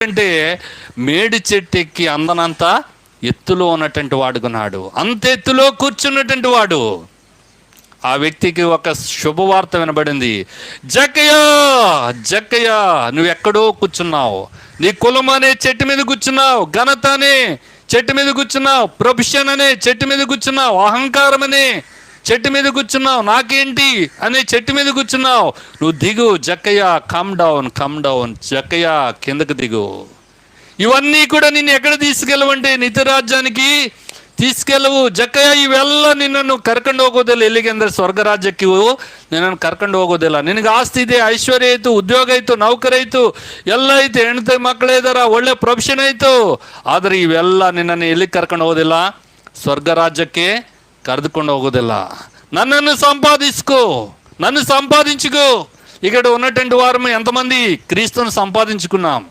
అంటే మేడి చెట్టు ఎక్కి అందనంత ఎత్తులో ఉన్నటువంటి వాడుకున్నాడు, అంత ఎత్తులో కూర్చున్నటువంటి వాడు. ఆ వ్యక్తికి ఒక శుభవార్త వినబడింది. జక్కయ్యా, జక్కయ్యా, నువ్వెక్కడో కూర్చున్నావు, నీ కులం అనే చెట్టు మీద కూర్చున్నావు, ఘనత అనే చెట్టు మీద కూర్చున్నావు, ప్రొఫెషన్ అనే చెట్టు మీద కూర్చున్నావు, అహంకారం అనే చెట్టు మీద కూర్చున్నావు, నాకేంటి అనే చెట్టు మీద కూర్చున్నావు. నువ్వు దిగు జక్కయ్య, కమ్ డౌన్, కమ్ డౌన్, జక్కయ్య కిందకు దిగు. ఇవన్నీ కూడా నిన్ను ఎక్కడ తీసుకెళ్ళవంటే నిత్య రాజ్యానికి తీసుకెళ్ళవు. ಜಕ್ಕಯ್ಯ ಇವೆಲ್ಲ ನಿನ್ನನ್ನು ಕರ್ಕೊಂಡು ಹೋಗೋದಿಲ್ಲ. ಎಲ್ಲಿಗೆಂದ್ರೆ ಸ್ವರ್ಗರಾಜ್ಯಕ್ಕೆ ನಿನ್ನನ್ನು ಕರ್ಕೊಂಡು ಹೋಗೋದಿಲ್ಲ. ನಿನಗೆ ಆಸ್ತಿ ಇದೆ, ಐಶ್ವರ್ಯ ಆಯಿತು, ಉದ್ಯೋಗ ಆಯಿತು, ನೌಕರಿ ಆಯಿತು, ಎಲ್ಲ ಐತೆ, ಹೆಣ್ತಿ ಮಕ್ಕಳೇ ಇದ್ದಾರ, ಒಳ್ಳೆ ಪ್ರೊಫೆಷನ್ ಆಯಿತು. ಆದರೆ ಇವೆಲ್ಲ ನಿನ್ನನ್ನು ಎಲ್ಲಿಗೆ ಕರ್ಕೊಂಡು ಹೋಗೋದಿಲ್ಲ? ಸ್ವರ್ಗರಾಜ್ಯಕ್ಕೆ కరెదుకొని ಹೋಗೋದಿಲ್ಲ. నన్ను సంపాదించుకో, నన్ను సంపాదించుకో. ఇక్కడ ఉన్నటువంటి వారు ఎంతమంది క్రీస్తుని సంపాదించుకున్నాం?